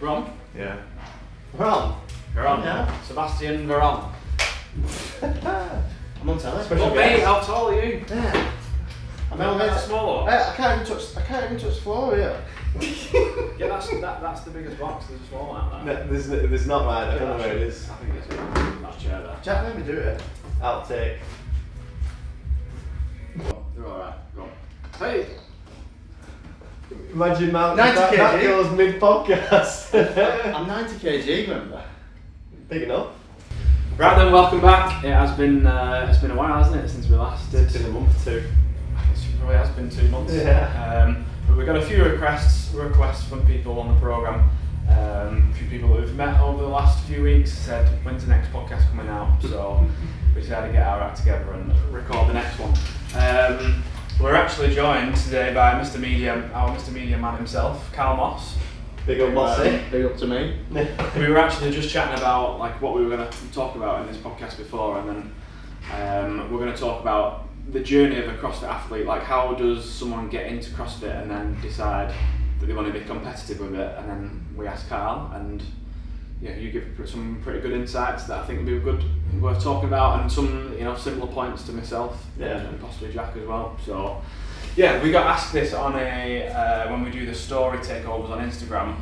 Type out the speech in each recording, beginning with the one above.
Veron? Yeah. Veron? Veron, Yeah. Sebastian Veron. I'm on telly. Well, mate, how tall are you? Yeah. I'm that small? I can't even touch the floor here. Yeah, that's the biggest box. There's a small one out there. No, there's not right. I don't know where it is. I think it's that chair there. Jack, let me do it. Outtake. They're alright. Go on. Hey! Imagine 90 that kg. goes mid-podcast. I'm 90 kg, remember? Big enough. Right then, welcome back. It has been it's been a while, hasn't it, since we last did? It's been a month or two. It probably has been 2 months. Yeah. But we got a few requests from people on the programme. A few people that we've met over the last few weeks said, when's the next podcast coming out? So we decided to get our act together and record the next one. We're actually joined today by our Mr. Media man himself, Carl Moss. Big up Mossy. Big up to me. We were actually just chatting about like what we were going to talk about in this podcast before, and then we're going to talk about the journey of a CrossFit athlete. Like, how does someone get into CrossFit and then decide that they want to be competitive with it? And then we asked Carl, and yeah, you give some pretty good insights that I think would be worth talking about, and some similar points to myself, and possibly Jack as well. So yeah, we got asked this on when we do the story takeovers on Instagram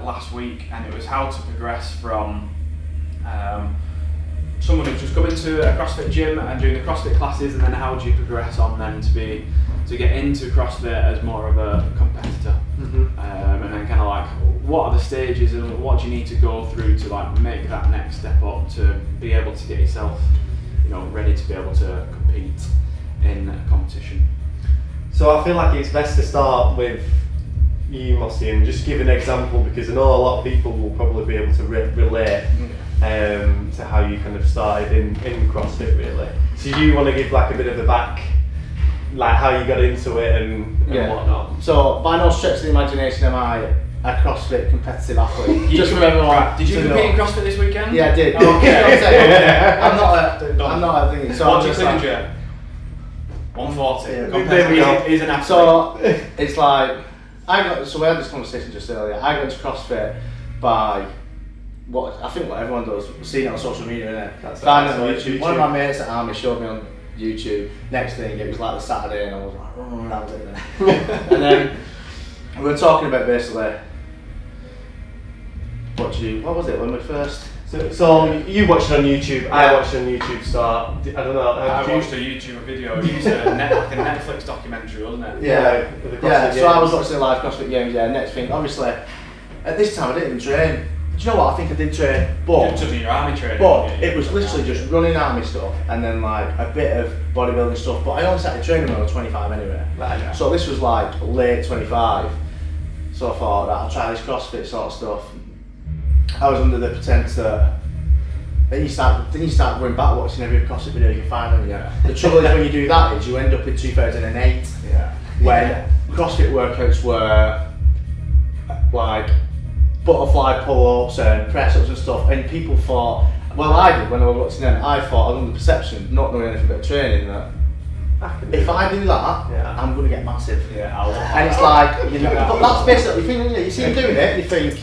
last week, and it was how to progress from someone who's just come into a CrossFit gym and doing the CrossFit classes, and then how do you progress on then to get into CrossFit as more of a competitor, and then kind of like what are the stages and what do you need to go through to like make that next step up to be able to get yourself ready to be able to compete in a competition. So I feel like it's best to start with you, Mossy, and just give an example, because I know a lot of people will probably be able to relate to how you kind of started in CrossFit, really. So you want to give like a bit of a back, like how you got into it and whatnot. So by no stretch of the imagination am I a CrossFit competitive athlete. Just for everyone. Did you compete in CrossFit this weekend? Yeah, I did. Oh, okay. I'm not a thing. So what do you think, Jay? 140. Yeah, Compared to he's an athlete. So it's like so we had this conversation just earlier. I got into CrossFit by what everyone does, seeing it on social media, innit? Found it on YouTube. One of my mates at Army showed me on YouTube. Next thing, it was like the Saturday, and I was like, oh, that was it then. And then we were talking about basically what was it when we first. So you watched it on YouTube. Yeah. I watched it on YouTube. Start. I don't know. I watched a YouTube video. It was like a Netflix documentary, wasn't it? Yeah. So I was watching the live CrossFit games. Yeah. Next thing, obviously, at this time I didn't even train. Do you know what? I think I did train, but you your army training. But it was literally just running army stuff and then like a bit of bodybuilding stuff. But I only started training when I was 25 anyway. Right, yeah. So this was like late 25. So I thought that I'll try this CrossFit sort of stuff. I was under the pretense that then you start going back watching every CrossFit video you can find on you. The trouble is when you do that is you end up in 2008 when CrossFit workouts were like butterfly pull-ups and press-ups and stuff, and people thought, well, I did when I was watching them, I thought I was under the perception, not knowing anything about training, that if I do that, I'm going to get massive. And it's like, but that's basically the thing, isn't it? You see him doing it, you think,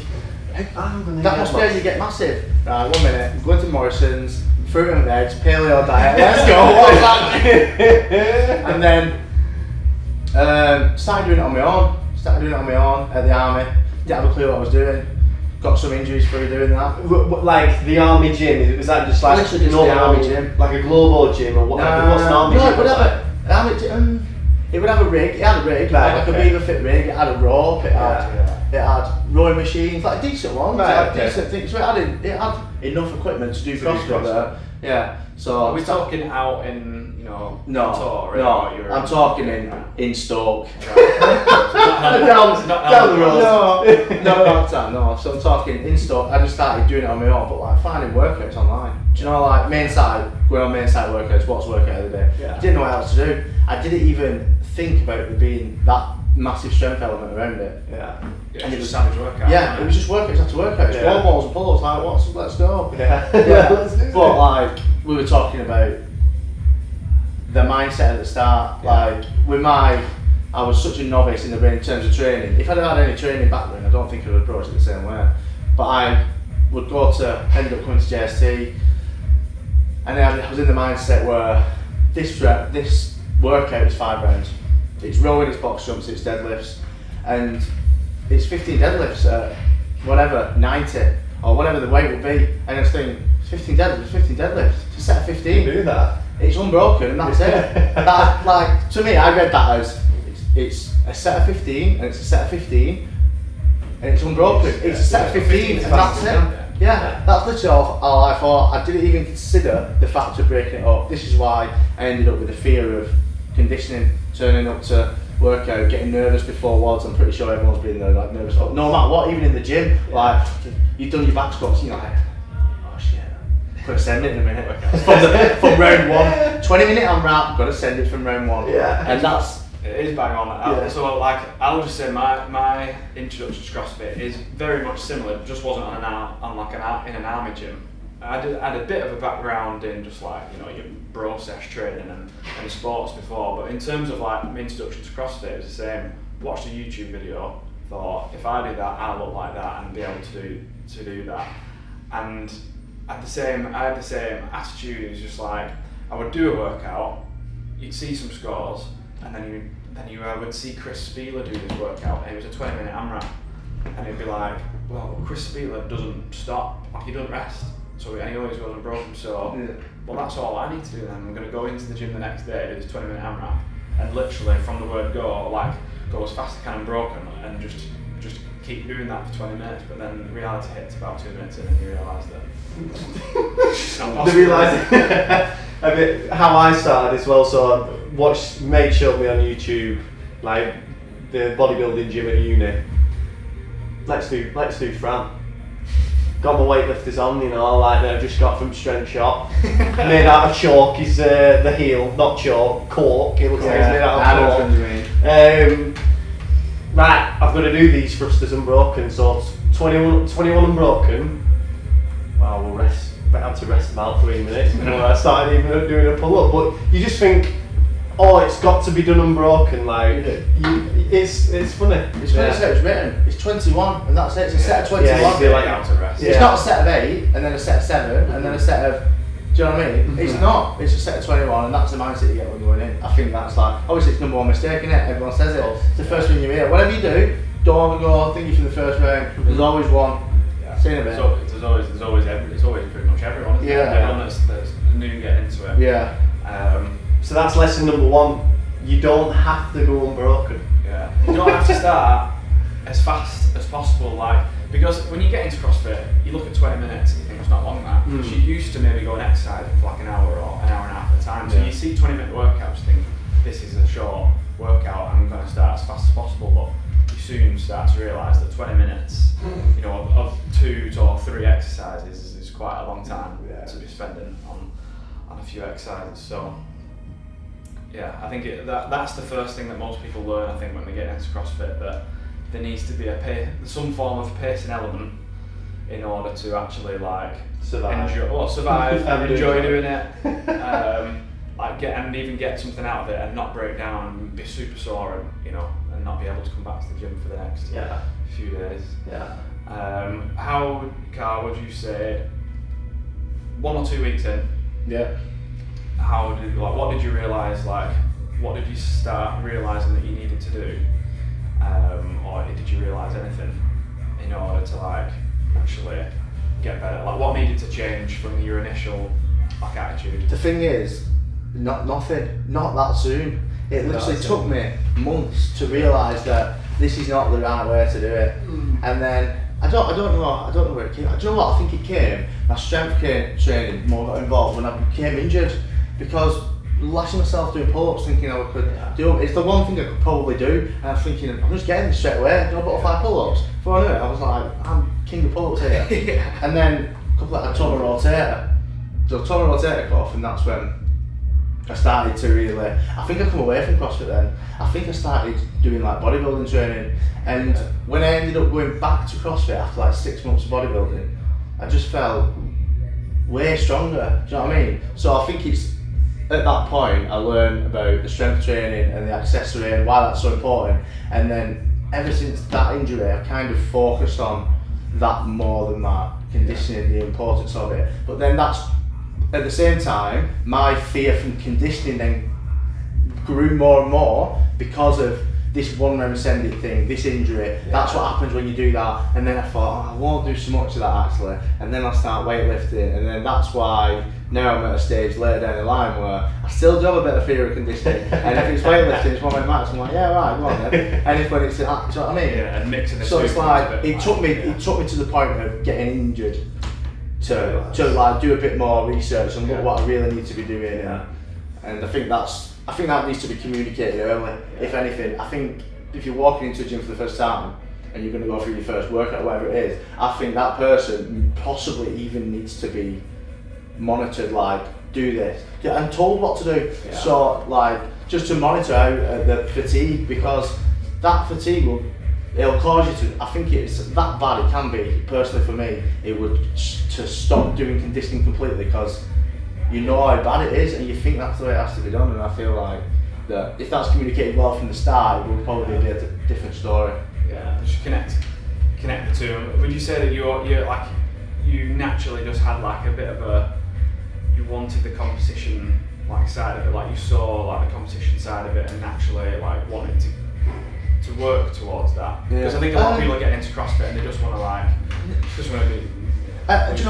that must be how you get massive. Right, 1 minute, I'm going to Morrison's, fruit and veg, paleo diet, let's go, what's that? And then, started doing it on my own at the army. Didn't have a clue what I was doing. Got some injuries through doing that. Like the army gym, was that just like literally just the army gym, like a global gym or what? What's an army gym? It would have a rig. It had a rig, like a Beaver Fit rig. It had a rope. It had rowing machines, like decent ones, decent things. So it had enough equipment to do CrossFit there. Yeah. So are we talking out in Tor? I'm talking in Stoke. down the road. No. So I'm talking in Stoke. I just started doing it on my own, but like finding workouts online. Do you know, like going on main site workouts, what's workout of the day? I didn't know what else to do. I didn't even think about there being that massive strength element around it. And it was savage workout. It was just workouts after workouts. Wall balls and pull-ups, like let's go. Let's do it. But like we were talking about the mindset at the start, like I was such a novice in the brain in terms of training. If I'd have had any training back then, I don't think I would approach it the same way. but I would end up coming to JST, and then I was in the mindset where this workout is 5 rounds. It's rowing, it's box jumps, it's deadlifts, and it's 15 deadlifts at whatever, 90 or whatever the weight would be. And I was thinking, 15 deadlifts, it's a set of 15. Do that. It's unbroken and that's it. That, like, to me, I read that as it's a set of 15 and it's a set of 15 and it's unbroken. It's a set of 15 and that's it. Yeah, that's literally all I thought. I didn't even consider the fact of breaking it up. This is why I ended up with the fear of conditioning, turning up to workout, getting nervous before WODs. I'm pretty sure everyone's been there, like nervous. No matter what, even in the gym, like you've done your back squats, you're like, oh shit, I've got to send it in a minute. from round 1, 20-minute AMRAP, got to send it from round 1. Yeah, and that's. It is bang on. So like, I'll just say my introduction to CrossFit is very much similar. It just wasn't in an army gym. I had a bit of a background in just like, you know, your bro sesh training and sports before, but in terms of like my introduction to CrossFit, it was the same. Watched a YouTube video, thought if I do that, I'll look like that and be able to do that. And I had the same attitude. It was just like, I would do a workout, you'd see some scores, and then you would see Chris Spieler do this workout, and it was a 20-minute AMRAP, and it'd be like, well, Chris Spieler doesn't stop, like he doesn't rest, so he always goes unbroken. So, well, that's all I need to do then. I'm going to go into the gym the next day, do this 20-minute AMRAP, and literally from the word go, like go as fast as I can unbroken, and just keep doing that for 20 minutes. But then reality hits about 2 minutes in, and you realise that it's not possible. A bit how I started as well. So mate showed me on YouTube like the bodybuilding gym at uni. Let's do Fran. Got my weightlifters on, you know, like they've just got from Strength Shop. Made out of chalk is the heel, not chalk, cork. It looks like it's made out of cork. Right, I've got to do these thrusters unbroken. So 21 unbroken. Well, we'll rest. But I had to rest about 3 minutes before I started even doing a pull-up. But you just think, oh, it's got to be done unbroken. Like, it's funny. It's funny how it's written. It's 21, and that's it. It's a set of 21. Yeah, you feel like out to rest. It's not a set of 8, and then a set of 7, and then a set of. Do you know what I mean? It's not. It's a set of 21, and that's the mindset you get when you're going in. I think that's like, obviously, it's number one mistake, isn't it? Everyone says it. It's the first thing you hear. Whatever you do, don't go thinking for the first round. There's always one. See in a bit. So it's always pretty much everyone. Isn't it? Everyone that's new get into it. Yeah. So that's lesson number 1. You don't have to go unbroken. Yeah. You don't have to start as fast as possible, like, because when you get into CrossFit, you look at 20 minutes and you think it's not long that. Because you used to maybe go and exercise for like an hour or an hour and a half at a time. So you see 20-minute workouts, think this is a short workout. I'm going to start as fast as possible, but you soon start to realise that 20 minutes, you know, of 2 or 3 exercises is quite a long time to be spending on a few exercises. So yeah, I think that's the first thing that most people learn. I think when they get into CrossFit, that there needs to be some form of pacing element in order to actually like survive, enjoy doing it, like even get something out of it and not break down and be super sore and, you know, and not be able to come back to the gym for the next few days. How, Carl, would you say 1 or 2 weeks in? What did you realise? Like, what did you start realising that you needed to do, or did you realise anything in order to like actually get better? Like, what needed to change from your initial like attitude? The thing is, nothing. Not that soon. It literally took me months to realise that this is not the right way to do it. And then I don't know where it came. Do you know what? I think it came. My strength training more got involved when I became injured, because lashing myself doing pull-ups, thinking I could do them. It's the one thing I could probably do, and I'm thinking I'm just getting this straight away. Do butterfly pull-ups. Before I knew it, I was like, I'm king of pull-ups here. And then a couple of I tore my rotator. So I tore my rotator cuff, and that's when I started to really. I think I come away from CrossFit then. I think I started doing like bodybuilding training, and when I ended up going back to CrossFit after like 6 months of bodybuilding, I just felt way stronger. Do you know what I mean? So I think it's at that point I learned about the strength training and the accessory and why that's so important. And then ever since that injury, I kind of focused on that more than that, conditioning, the importance of it. But then that's, at the same time, my fear from conditioning then grew more and more because of this one Remsendic thing, this injury. That's what happens when you do that. And then I thought, I won't do so much of that actually. And then I start weightlifting, and then that's why now I'm at a stage later down the line where I still do have a bit of fear of conditioning. And if it's weightlifting, it's one of my max, I'm like, yeah, right, go on then. And if when it's, do you know what I mean? Yeah, and mixing the so two. it's like, it took me to the point of getting injured to like do a bit more research and look what I really need to be doing. And I think that needs to be communicated early. If anything, I think if you're walking into a gym for the first time and you're going to go through your first workout, whatever it is, I think that person possibly even needs to be monitored, like, do this, and told what to do. So like, just to monitor out the fatigue, because that fatigue it'll cause you to, I think it's that bad it can be, personally for me, it would to stop doing conditioning completely, because you know how bad it is and you think that's the way it has to be done. And I feel like that if that's communicated well from the start, it will probably be a different story. Yeah, just connect the two. Would you say that you're like, you naturally just had like a bit of you wanted the competition like side of it, like you saw like the competition side of it and naturally like wanted to work towards that? Because I think a lot of people are getting into CrossFit and they just want to be. Do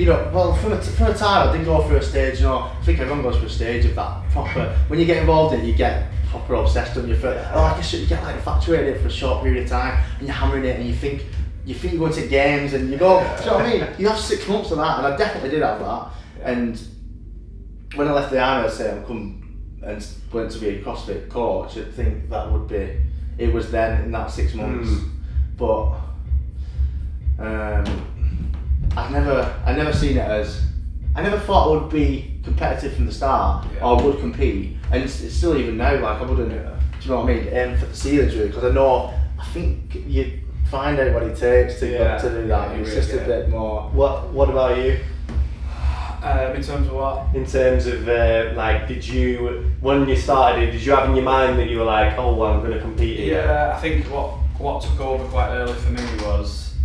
you know what? From a time I did go through a stage, I think everyone goes through a stage of that proper, when you get involved in it, you get proper obsessed on your foot. I guess you get like infatuated for a short period of time and you're hammering it and you think you're going to games and you go, do you know what I mean? You have 6 months of that, and I definitely did have that. And when I left the army, I said I come and went to be a CrossFit coach. I think that would be, it was then in that 6 months. But I never seen it as, I never thought I would be competitive from the start or would compete, and it's still even now, like I wouldn't, do you know what I mean, aim for the ceilings really, because I think you find out what it takes to do that. It's just a bit more. What about you? In terms of what? In terms of like, did you, when you started, did you have in your mind that you were like, oh, well, I'm going to compete here? Yeah, I think what took over quite early for me was,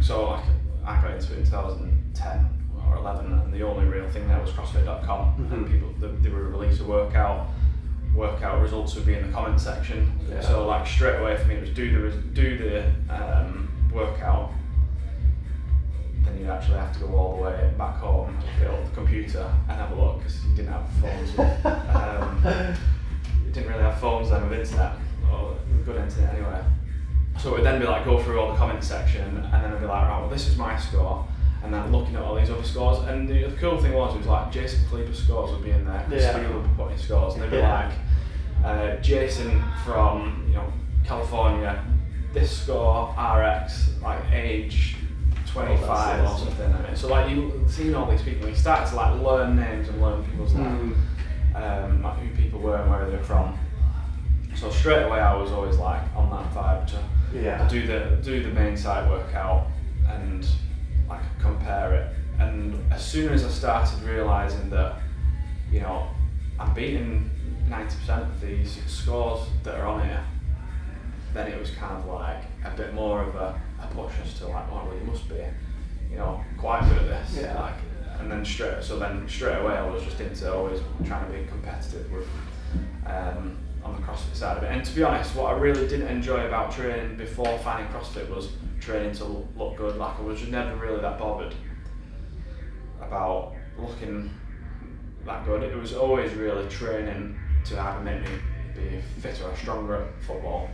so I got into it in 2010 or 11, and the only real thing there was CrossFit.com, and people, they would release a workout results would be in the comment section. So like straight away for me it was do the workout, then you'd actually have to go all the way back home, get up the computer and have a look, because you didn't have phones. You didn't really have phones then with internet, or good internet anyway. So it would then be like go through all the comment section, and then I'd be like, right, well this is my score, and then looking at all these other scores. And the cool thing was, it was like Jason Khalipa's scores would be in there, Steele would be putting scores, and they'd be like, Jason from California, this score RX, like age 25 or something. I mean, so like you seeing all these people, you start to like learn names and learn people's names, like who people were and where they're from. So straight away I was always like on that vibe to do the main side workout and like compare it. And as soon as I started realising that, I'm beating 90% of these scores that are on here, then it was kind of like a bit more of a push as to like, oh well, you must be, quite good at this. Like, and then straight away I was just into always trying to be competitive with on the CrossFit side of it. And to be honest, what I really didn't enjoy about training before finding CrossFit was training to look good. Like I was just never really that bothered about looking that good. It was always really training to either make me be fitter or stronger at football.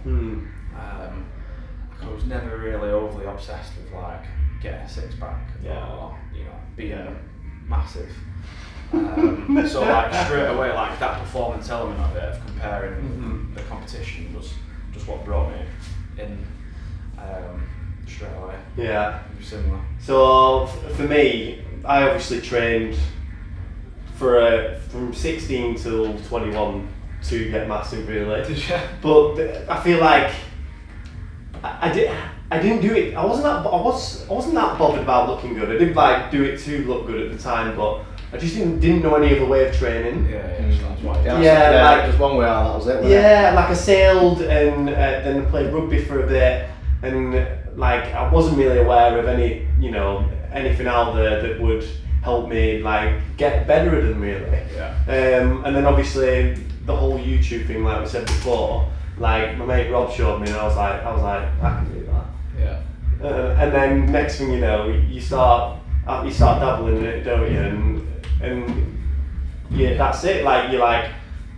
I was never really overly obsessed with like getting a six pack or being massive. So like straight away, like that performance element of it, of comparing the competition, was just what brought me in straight away. Yeah. Similar. So for me, I obviously trained from 16 till 21 to get massive really. Did you? But I feel like I didn't do it. I wasn't that bothered about looking good. I didn't like do it to look good at the time, but I just didn't know any other way of training. That's right. Like just one way out. That was it. Like I sailed and then played rugby for a bit, and like I wasn't really aware of any, anything out there that would help me like get better at them really. Yeah. And then obviously the whole YouTube thing, like we said before, like my mate Rob showed me, and I was like, I can do that. Yeah. And then next thing you know, you start dabbling in it, don't you? And yeah, that's it. Like you're like,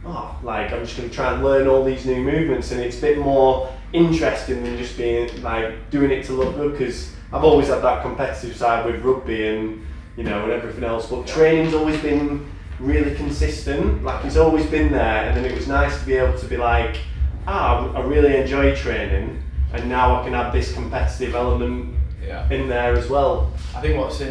oh, like I'm just gonna try and learn all these new movements, and it's a bit more interesting than just being like doing it to look good. Because I've always had that competitive side with rugby and and everything else, but training's always been really consistent. Like it's always been there, and then it was nice to be able to be like, I really enjoy training, and now I can have this competitive element in there as well. I think what's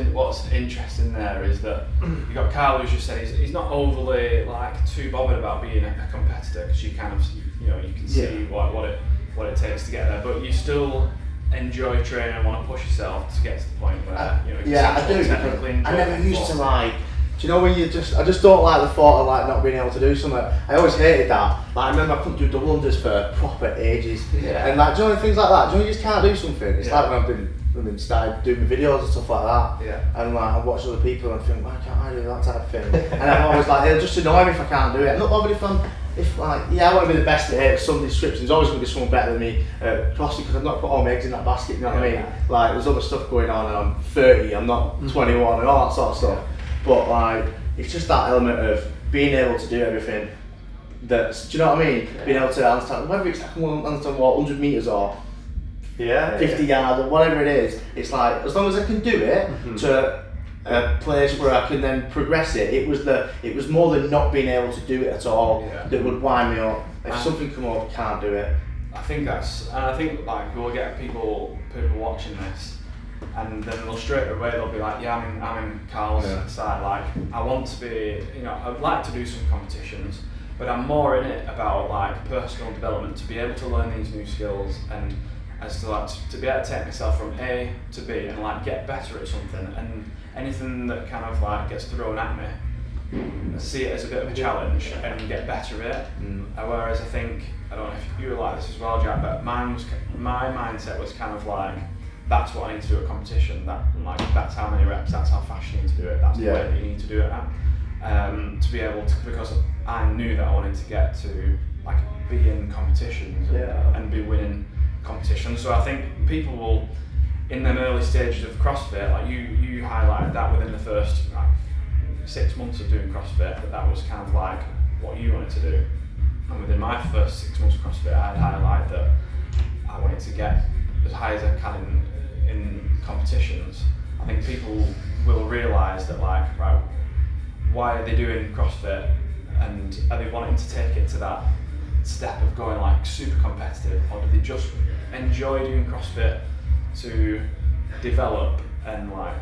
interesting there is that you got Carl, who's just said he's not overly like too bothered about being a competitor, because you kind of you can see what it takes to get there, but you still enjoy training and want to push yourself to get to the point where I do. Technically I never used to like. Do you know when I just don't like the thought of like not being able to do something. I always hated that. Like I remember I couldn't do double unders for proper ages. Yeah. And like, do you know things like that? Do you know you just can't do something? It's like when I've been started doing my videos and stuff like that. Yeah. And like I watch other people and think, why can't I do that type of thing? And I'm always like, it'll just annoy me if I can't do it. I'm not bothered if I want to be the best at it. Some description, there's always going to be someone better than me at CrossFit, because I've not put all my eggs in that basket. You know what I mean? Like there's other stuff going on, and I'm 30. I'm not 21 and all that sort of stuff. But like, it's just that element of being able to do everything. Do you know what I mean? Being able to understand, whether it's like 100 meters or 50 yards or whatever it is. It's like, as long as I can do it to a place where I can then progress it. It was more than not being able to do it at all that would wind me up. If something come up, can't do it. I think like we'll get people watching this, and then they'll straight away they'll be like, I'm in Carl's side. Like I want to be, I'd like to do some competitions, but I'm more in it about like personal development, to be able to learn these new skills, and as to like to be able to take myself from A to B and like get better at something, and anything that kind of like gets thrown at me, see it as a bit of a challenge and get better at it. Whereas I think, I don't know if you were like this as well, Jack, but my mindset was kind of like, that's what I need to do at competition. That's how many reps, that's how fast you need to do it, that's the way that you need to do it at. To be able to, because I knew that I wanted to get to like be in competitions and be winning competitions. So I think people will, in them early stages of CrossFit, like you highlighted that within the first 6 months of doing CrossFit, that was kind of like what you wanted to do. And within my first 6 months of CrossFit, I'd highlight that I wanted to get as high as I can in competitions. I think people will realise that like, right, why are they doing CrossFit, and are they wanting to take it to that step of going like super competitive, or do they just enjoy doing CrossFit to develop and like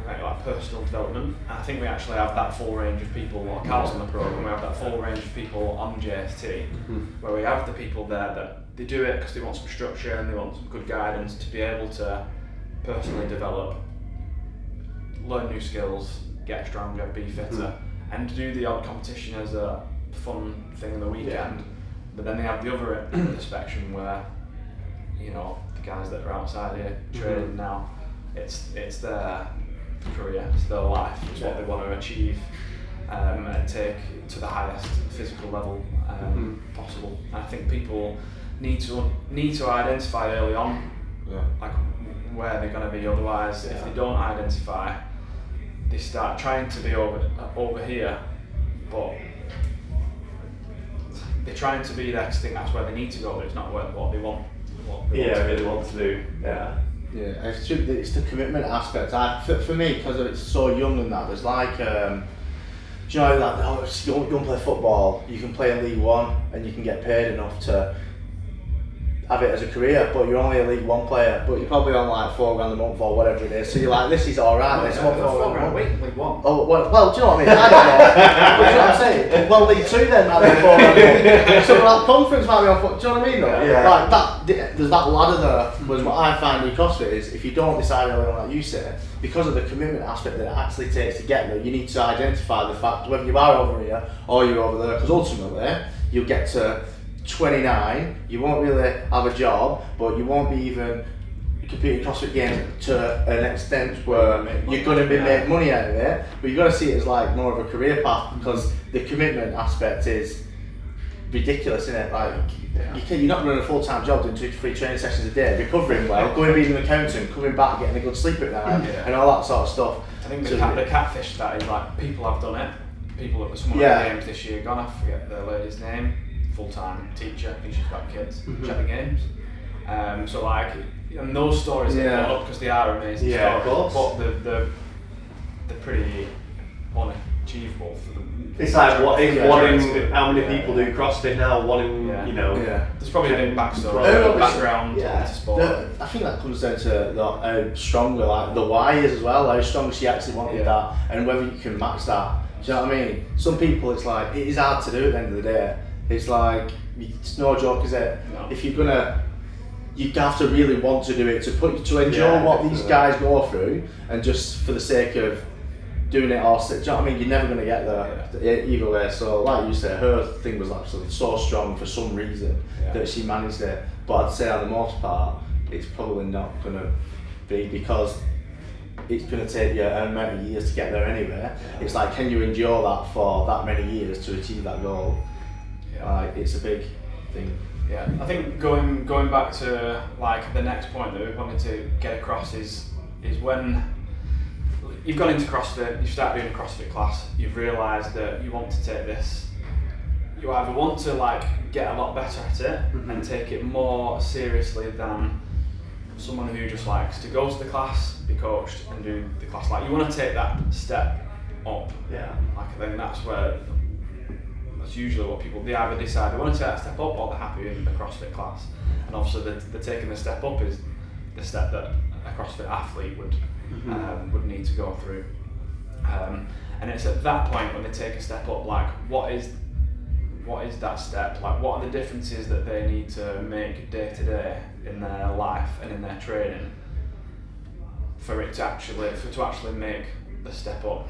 personal development? And I think we actually have that full range of people. While Carl's on the program, we have that full range of people on JST, where we have the people there that they do it because they want some structure and they want some good guidance to be able to personally develop, learn new skills, get stronger, be fitter, and do the odd competition as a fun thing in the weekend. But then they have the other end of the spectrum where, the guys that are outside here training now, it's their career, it's their life, it's what they want to achieve and take to the highest physical level possible. And I think people need to identify early on like where they're going to be. Otherwise, if they don't identify, they start trying to be over here, but they're trying to be there because they think that's where they need to go, but it's not what they want. Really want to do. It's the commitment aspect. For me, because it's so young and that, there's like, do you know that you don't play football, you can play in League One and you can get paid enough to have it as a career, but you're only a League One player, but you're probably on like $4,000 a month or whatever it is. So you're like, this is alright. $4,000 a week, League One. Oh well, do you know what I mean? I don't know. But do you know what I'm saying? Well, League Two then might be $4,000 a month. So that conference might be on. Do you know what I mean? Though? Like that, there's that ladder there. Whereas what I find with CrossFit is, if you don't decide early on, like you said, because of the commitment aspect that it actually takes to get there, you need to identify the fact whether you are over here or you're over there. Because ultimately, you'll get to 29, you won't really have a job, but you won't be even competing CrossFit games to an extent where you're going to be make money out of it, but you've got to see it as like more of a career path, because the commitment aspect is ridiculous, isn't it? Like you're not running a full-time job doing 2 to 3 training sessions a day, recovering well, going being an accountant, coming back, getting a good sleep at night, and all that sort of stuff. I think the catfish that is like, people have done it. People at some of the games this year gone, I forget the lady's name, full-time teacher, I think she's got kids, check the games. So like, and those stories get brought up because they are amazing stories, but they're pretty unachievable for them. It's like how many people do CrossFit now? You know. There's probably a big background to sport. I think that comes down to how stronger like the why is as well. How strong she actually wanted that, and whether you can match that. Do you know what I mean? Some people, it's like it is hard to do at the end of the day. It's like it's no joke, is it? No. If you're gonna, you have to really want to do it to enjoy what these guys go through, and just for the sake of doing it all. Do you know what I mean? You're never going to get there either way. So like you said, her thing was absolutely so strong for some reason that she managed it. But I'd say on the most part, it's probably not going to be, because it's going to take you an amount of years to get there anyway. It's like, can you endure that for that many years to achieve that goal? It's a big thing. Yeah, I think going back to like the next point that we wanted to get across is when you've gone into CrossFit, you start doing a CrossFit class, you've realised that you want to take this, you either want to like get a lot better at it and take it more seriously than someone who just likes to go to the class, be coached and do the class. Like you want to take that step up. Like I think that's usually what people, they either decide they want to take that step up or they're happy in the CrossFit class. And obviously the taking the step up is the step that a CrossFit athlete would need to go through. And it's at that point when they take a step up, like what is that step? Like what are the differences that they need to make day to day in their life and in their training for it to actually make the step up?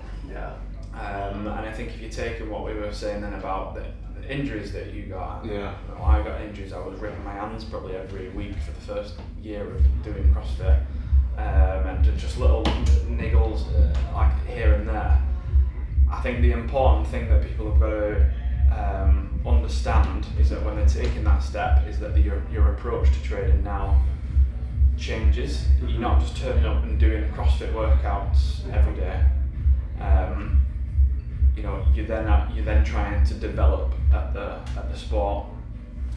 And I think if you're taking what we were saying then about the injuries that you got, I got injuries. I was ripping my hands probably every week for the first year of doing CrossFit, and just little niggles like here and there. I think the important thing that people have got to understand is that when they're taking that step, is that your approach to training now changes. You're not just turning up and doing CrossFit workouts every day. You're then trying to develop at the sport.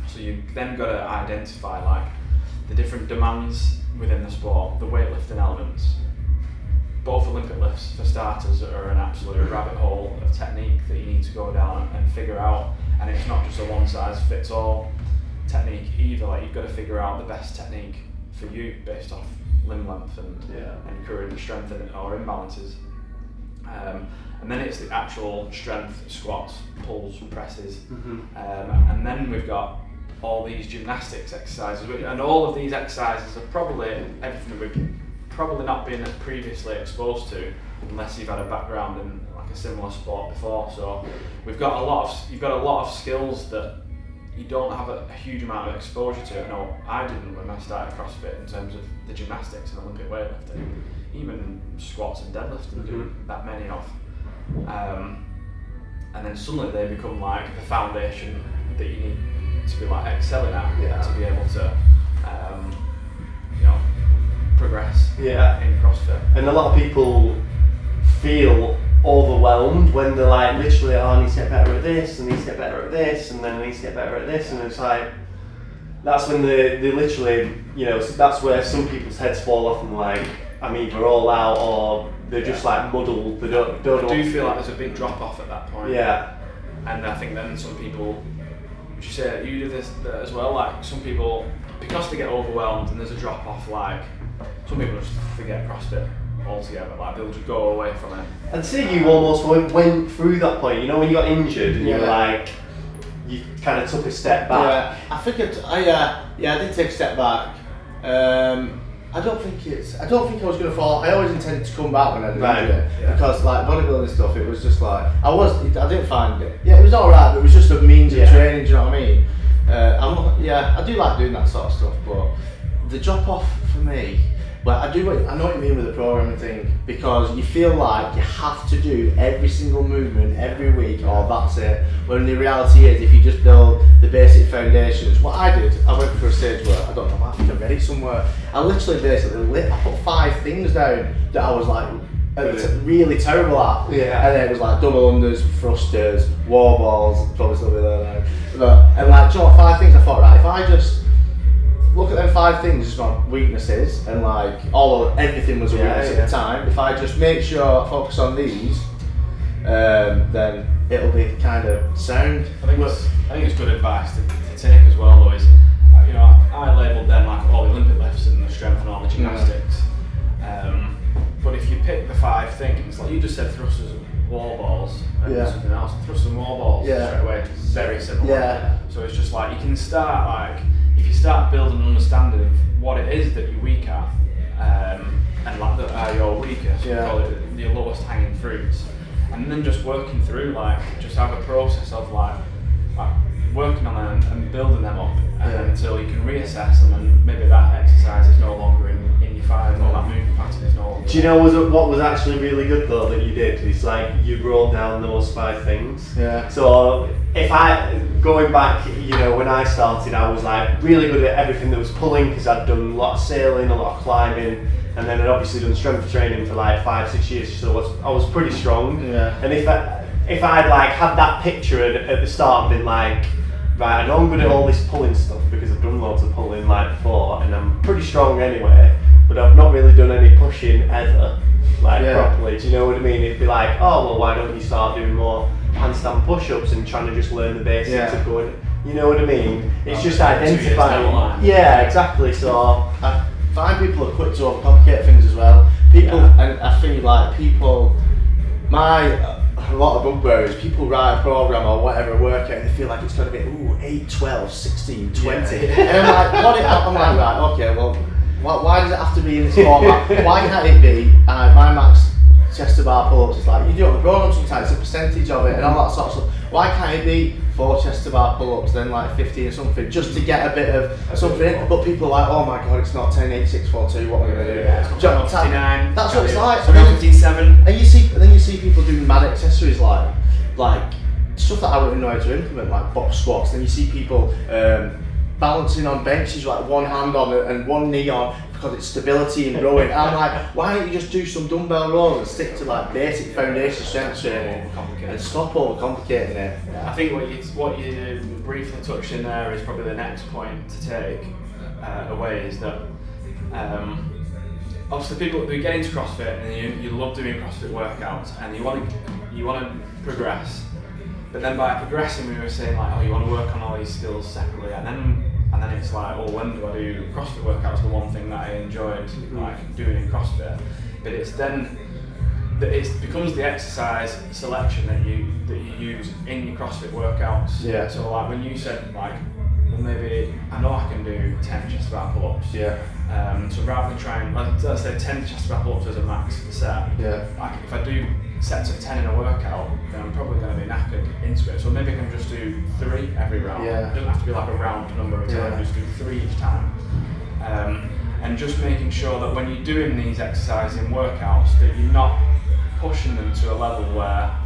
So you then got to identify like the different demands within the sport, the weightlifting elements. Both Olympic lifts, for starters, are an absolute rabbit hole of technique that you need to go down and figure out. And it's not just a one-size-fits-all technique either. Like you've got to figure out the best technique for you based off limb length and current strength or imbalances. And then it's the actual strength, squats, pulls, presses, and then we've got all these gymnastics exercises, and all of these exercises are probably everything that we've probably not been previously exposed to, unless you've had a background in like a similar sport before. So you've got a lot of skills that you don't have a huge amount of exposure to. I know I didn't when I started CrossFit in terms of the gymnastics and Olympic weightlifting, even squats and deadlifts didn't do that many of. And then suddenly they become like the foundation that you need to be like excelling at to be able to progress in CrossFit. And a lot of people feel overwhelmed when they're like literally, I need to get better at this, and I need to get better at this, and then I need to get better at this, and it's like that's when they literally, that's where some people's heads fall off and like, I'm either all out or they're just like muddled. They don't I do feel like there's a big drop off at that point. And I think then some people, would you say that you do this as well? Like some people, because they get overwhelmed and there's a drop off, like some people just forget CrossFit altogether. Like they'll just go away from it. I'd say you almost went through that point. When you got injured and you're like, you kind of took a step back. I think I did take a step back. I don't think I was going to fall. I always intended to come back when I did it because like bodybuilding stuff, it was just like I didn't find it. Yeah, it was alright, but it was just a means of training. Do you know what I mean? I do like doing that sort of stuff, but the drop off for me, Well, I know what you mean with the programming thing, because you feel like you have to do every single movement every week, or that's it. When the reality is, if you just build the basic foundations, what I did, I went through a stage where, I don't know, I think I read it somewhere, I literally basically I put 5 things down that I was like really terrible at. Yeah. And then it was like double unders, thrusters, wall balls, probably still be there now. And like, do you know what, 5 things I thought, right, if I just look at them 5 things as my weaknesses, and like everything was a weakness at the time. If I just make sure I focus on these, then it'll be kind of sound. I think it's good advice to take as well, though. Is you know, I labelled them like all the Olympic lifts and the strength and all the gymnastics. But if you pick the 5 things, like you just said, thrusters and wall balls, and something else, thrusters and wall balls straight away, very simple. Yeah. So it's just like you can start like. If you start building an understanding of what it is that you're weak at, and like that are your weakest, we call it your lowest hanging fruits, and then just working through, like, just have a process of like working on them and building them up until you can reassess them, and maybe that exercise is no longer in your 5, or that movement pattern is no longer. Do you know what was actually really good though that you did? Is like you wrote down those 5 things. Yeah. So if going back, you know, when I started, I was like really good at everything that was pulling, because I'd done a lot of sailing, a lot of climbing, and then I'd obviously done strength training for like 5-6 years. So I was pretty strong. Yeah. And if I'd like had that picture at the start and been like, right, I know I'm good at all this pulling stuff because I've done loads of pulling like before, and I'm pretty strong anyway, but I've not really done any pushing ever, like properly. Do you know what I mean? It'd be like, oh well, why don't you start doing more handstand push-ups and trying to just learn the basics of going. You know what I mean? It's just identifying. Yeah, exactly. So I find people are quick to overcomplicate things as well. People, and I feel like people, a lot of bugbear is people write a program or whatever workout and they feel like it's going to be 8, 12, 16, 20. And I'm like, I'm like, right, okay, well, why does it have to be in this format? Why can't it be my max chest to bar pull-ups? It's like you do it on the program sometimes, it's a percentage of it and all that sort of stuff. Why can't it be 4 chest to bar pull-ups, then like 50 or something, just to get a bit of something in? But people are like, oh my god, it's not 10, 8, 6, 4, 2, what am I going to do? It's not 59. That's what it's like. So 57. And then you see people doing mad accessories like stuff that I wouldn't know how to implement, like box squats. Then you see people balancing on benches, like one hand on and one knee on, because it's stability and rowing. I'm like, why don't you just do some dumbbell rows and stick to like basic foundation strength training and stop overcomplicating it? I think what you briefly touched in there is probably the next point to take away, is that obviously people who get into CrossFit and you love doing CrossFit workouts and you want to progress, but then by progressing we were saying like, oh, you want to work on all these skills separately, and then it's like, well, when do I do CrossFit workouts? The one thing that I enjoyed like doing in CrossFit, but it's then that it becomes the exercise selection that you use in your CrossFit workouts. Yeah. So like when you said like, well, maybe I know I can do 10 chest bar pull-ups. Yeah. So rather than trying, let's say 10 chest bar pull-ups as a max set. Yeah. Like if I do sets of 10 in a workout, then I'm probably going to be knackered into it. So maybe I can just do 3 every round. Yeah. It doesn't have to be like a round number of times, just do 3 each time. And just making sure that when you're doing these exercises in workouts, that you're not pushing them to a level where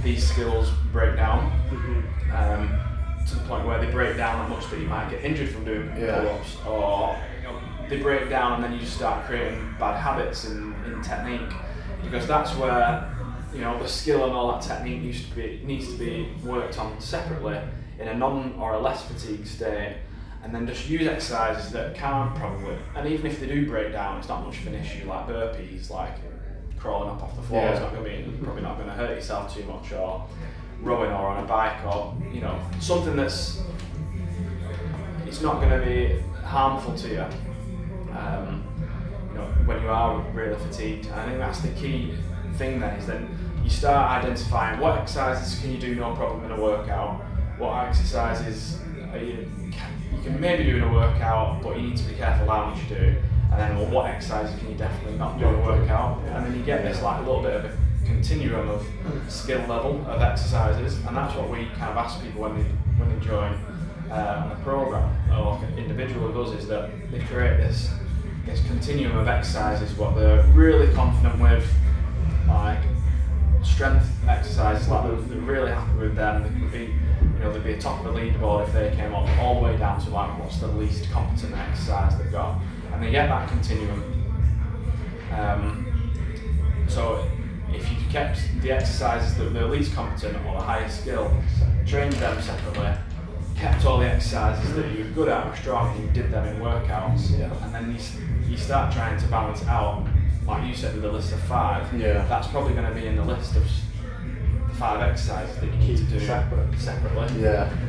these skills break down, to the point where they break down that much that you might get injured from doing pull-ups, or they break down and then you just start creating bad habits in technique, because that's where the skill and all that technique needs to be worked on separately in a non or a less fatigued state, and then just use exercises that can't probably, and even if they do break down, it's not much of an issue, like burpees, like crawling up off the floor is not going to be, probably not going to hurt yourself too much, or rowing or on a bike, or something that's, it's not going to be harmful to you when you are really fatigued. And I think that's the key thing then, is then you start identifying what exercises can you do no problem in a workout, what exercises you can maybe do in a workout but you need to be careful how much you do, and then what exercises can you definitely not do in a workout, and then you get this like a little bit of a continuum of skill level of exercises, and that's what we kind of ask people when they join a program or individual with us, is that they create this this continuum of exercises, what they're really confident with, like strength exercises, like they're really happy with them. They could be, they'd be a top of the leaderboard if they came up, all the way down to like what's the least competent exercise they've got, and they get that continuum. So if you kept the exercises that they're least competent or the highest skill, trained them separately, kept all the exercises that you're good at or strong, and you did them in workouts, and then you start trying to balance it out, like you said with a list of 5, that's probably going to be in the list of the 5 exercises that you need to do separately.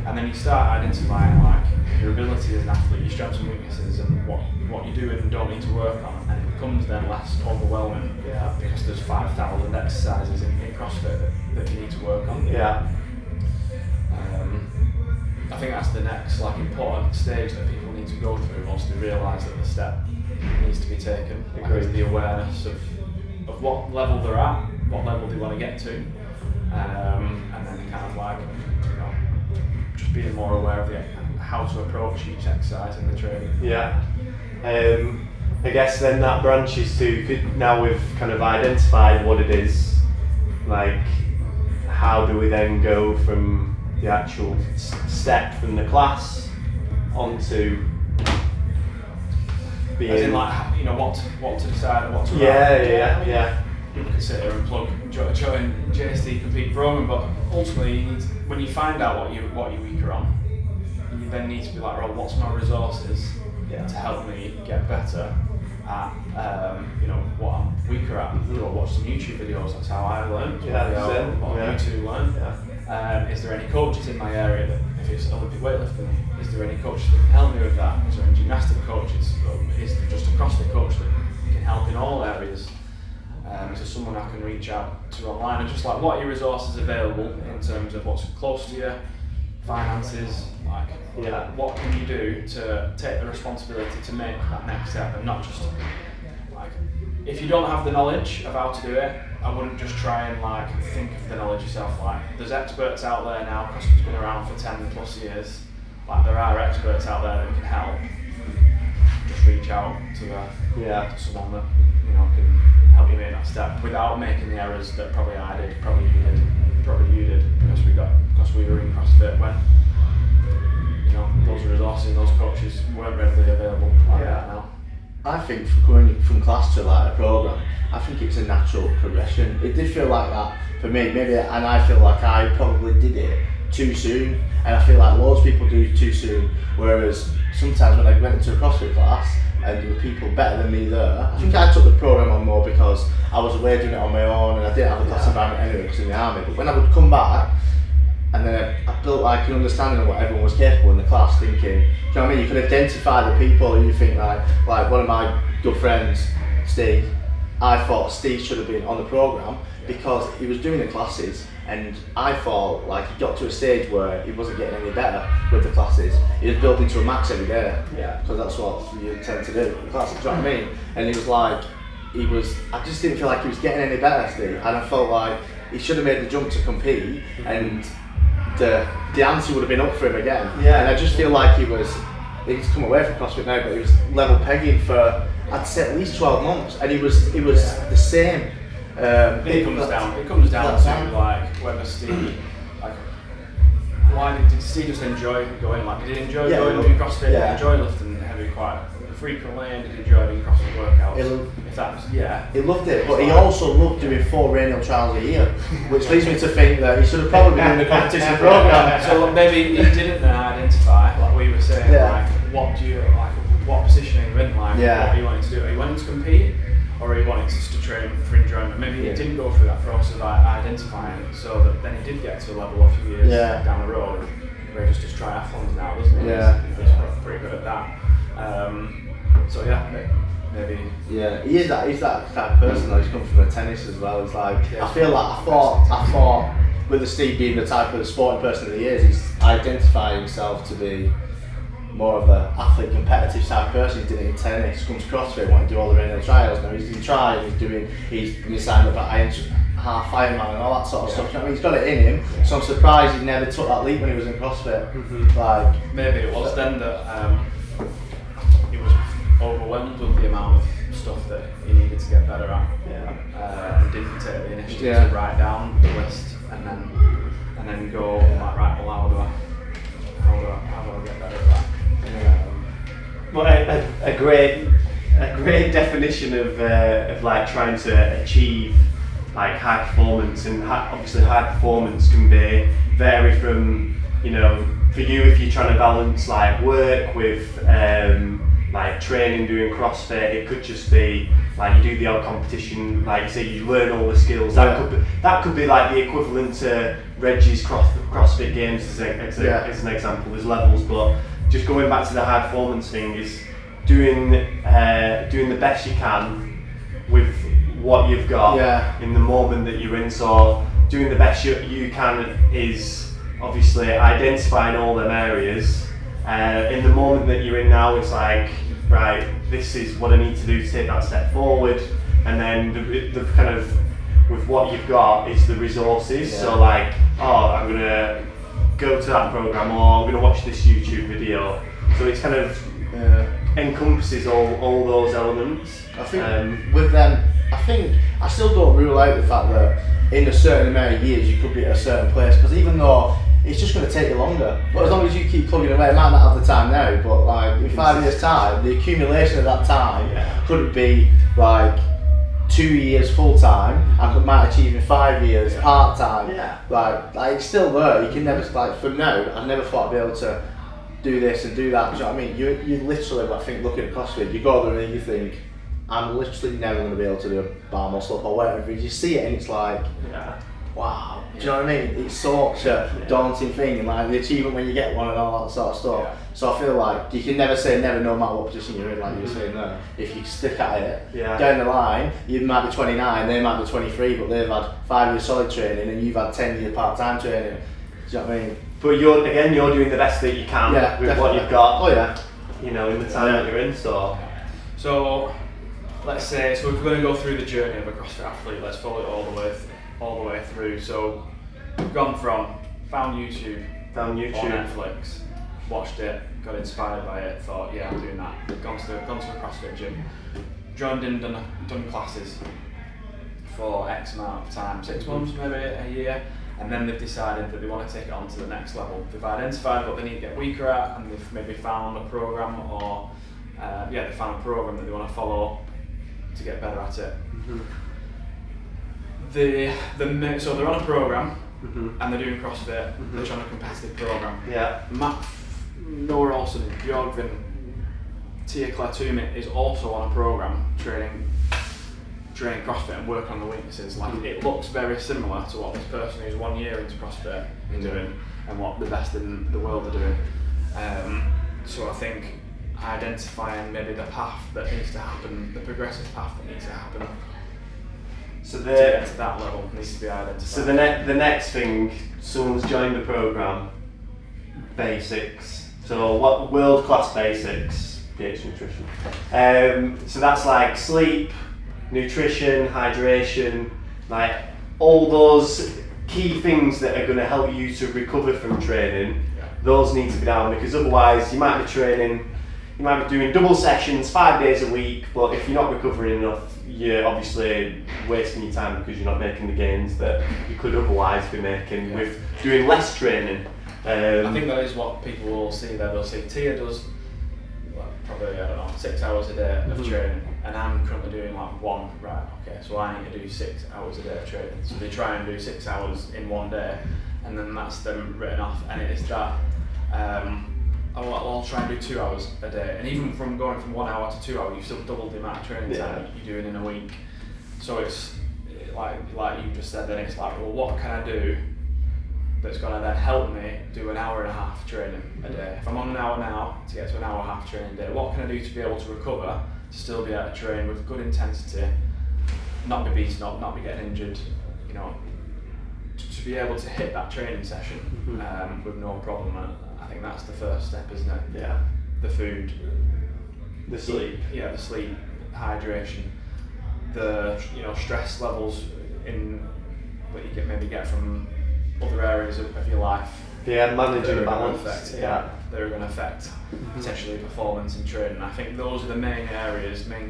And then you start identifying like your ability as an athlete, your strengths and weaknesses, and what you do and don't need to work on, and it becomes then less overwhelming because there's 5,000 exercises in CrossFit that you need to work on. I think that's the next important stage that people need to go through once they realise that the step needs to be taken. Like the awareness of what level they're at, what level they want to get to, and then kind of just being more aware of how to approach each exercise in the training. I guess then that branches to, now we've kind of identified what it is, like how do we then go from the actual step from the class onto being... As in what to decide and what to write. You can sit here and plug join JSD compete program, but ultimately when you find out what you're weaker on, you then need to be like, right, what's my resources to help me get better at what I'm weaker at. Or watch some YouTube videos, that's how I learn. You two learn. Is there any coaches in my area that, if it's Olympic weightlifting, is there any coaches that can help me with that? Is there any gymnastic coaches? Or is there just a CrossFit coach that can help in all areas? Is there someone I can reach out to online? And just like, what are your resources available in terms of what's close to you, finances, what can you do to take the responsibility to make that next step, and not just if you don't have the knowledge of how to do it, I wouldn't just try and think of the knowledge yourself. There's experts out there now. CrossFit's been around for 10 plus years. There are experts out there that can help. Just reach out to someone that can help you make that step without making the errors that probably I did, probably you did, because we were in CrossFit when those resources, those coaches weren't readily available that now. I think for going from class to a program, I think it's a natural progression. It did feel like that for me, maybe, and I feel like I probably did it too soon, and I feel like loads of people do it too soon. Whereas sometimes when I went into a CrossFit class and there were people better than me there, I think I took the program on more because I was away doing it on my own, and I didn't have a class environment anyway because in the army. But when I would come back, and then I built an understanding of what everyone was capable in the class, thinking, do you know what I mean? You could identify the people who you think like one of my good friends, Steve, I thought Steve should have been on the programme because he was doing the classes, and I thought he got to a stage where he wasn't getting any better with the classes. He was building to a max every day, because that's what you tend to do in classes, do you know what I mean? And he was I just didn't feel like he was getting any better, Steve, and I felt like he should have made the jump to compete, and the answer would have been up for him again. And I just feel like he's come away from CrossFit now, but he was level pegging for, I'd say, at least 12 months, and he was the same. It comes down to whether Steve, why did Steve just enjoy going? Did he enjoy going to CrossFit? Did he enjoy lifting heavy quite frequently, and did he enjoy doing CrossFit workouts? He loved it, but he also loved doing 4 Ranial trials a year, which leads me to think that he should have probably been in the competition program. So maybe he didn't then identify, like we were saying, what position are you in, what are you wanting to do? Are you wanting to compete, or are you wanting just to train for enjoyment? Maybe he didn't go through that process of identifying it, so that then he did get to a level a few years down the road where he just does triathlons now, doesn't he? He's pretty good at that. Maybe. Yeah, he's that type of person though. He's come from the tennis as well. It's I feel like I thought with the Steve being the type of sporting person that he is, he's identifying himself to be more of an athlete, competitive type of person. He's doing it in tennis, comes to CrossFit, want to do all the Ranial trials. Now he's in try, he's been signed up at half Ironman and all that sort of stuff. You know what I mean? He's got it in him. So I'm surprised he never took that leap when he was in CrossFit. Maybe it was then that he was overwhelmed with the amount of stuff that he needed to get better at, and didn't take the initiative to write down the list and then go like, right, well, how do I get better at that? Well, a great definition of like trying to achieve like high performance, and obviously high performance can vary from, you know, for you if you're trying to balance like work with like training, doing CrossFit, it could just be like you do the odd competition, like you say, you learn all the skills. That could be like the equivalent to Reggie's CrossFit Games as an example. There's levels, but just going back to the high performance thing is doing the best you can with what you've got in the moment that you're in. So doing the best you can is obviously identifying all them areas. In the moment that you're in now, it's like, right, this is what I need to do to take that step forward, and then the kind of with what you've got is the resources. So like, I'm gonna go to that program, or I'm gonna watch this YouTube video. So it's kind of encompasses all those elements. I think with them, I still don't rule out the fact that in a certain amount of years you could be at a certain place, because even though it's just going to take you longer, but as long as you keep plugging away, it might not have the time now, but like in 5 years time, the accumulation of that time could be like 2 years full time, and might achieve in 5 years part time. Like it's still there. You can never, like, for now, I never thought I'd be able to do this and do that. Do you know what I mean? You literally, I think, looking at CrossFit, you go there and you think, I'm literally never going to be able to do a bar muscle up or whatever. You see it and it's like, wow. Do you know what I mean? It's such a daunting thing, and like the achievement when you get one and all that sort of stuff. So I feel like you can never say never, no matter what position you're in, like you were saying there. If you stick at it, down the line, you might be 29, they might be 23, but they've had 5 years solid training and you've had 10 years part-time training. Do you know what I mean? But you're doing the best that you can with definitely. what you've got. Oh yeah. You know, in the time that you're in. So let's say, if we're going to go through the journey of a CrossFit athlete, let's follow it all the way through. So we've gone from found YouTube on Netflix, watched it, got inspired by it, thought, I'm doing that. Gone to a CrossFit gym, joined in, done classes for X amount of time, 6 months, maybe a year, and then they've decided that they want to take it on to the next level. They've identified what they need to get weaker at, and they've maybe found a program, or they found a program that they want to follow to get better at it. So they're on a program, and they're doing CrossFit. They're on a competitive program. Matt Noor-Olsen, Bjorgvin, Tia Claire Toomey is also on a program training CrossFit and working on the weaknesses. Like, it looks very similar to what this person who's 1 year into CrossFit is doing, and what the best in the world are doing. So I think identifying maybe the path that needs to happen, the progressive path that needs to happen, to get to that level needs to be identified. So the next thing, someone's joined the program, basics. So what world-class basics, PH nutrition. So that's like sleep, nutrition, hydration, like all those key things that are going to help you to recover from training. Those need to be down, because otherwise you might be doing double sessions 5 days a week, but if you're not recovering enough, you're obviously wasting your time, because you're not making the gains that you could otherwise be making with doing less training. I think that is what people will see there. They'll see Tia does probably 6 hours a day of training, and I'm currently doing like 1. Right, okay, so I need to do 6 hours a day of training. So they try and do 6 hours in 1 day, and then that's them written off. And it is that I'll try and do 2 hours a day, and even from going from 1 hour to 2 hours, you've still doubled the amount of training time you're doing in a week. So it's like you just said, then it's like, well, what can I do that's going to then help me do an hour and a half training a day? If I'm on an hour now to get to an hour and a half training a day, what can I do to be able to recover, to still be able to train with good intensity, not be beaten up, not be getting injured, to be able to hit that training session with no problem. I think that's the first step, isn't it? Yeah. The food, the sleep. The sleep, hydration, the stress levels that you maybe get from other areas of your life. Managing balance. that are going to affect potentially performance in training. I think those are the main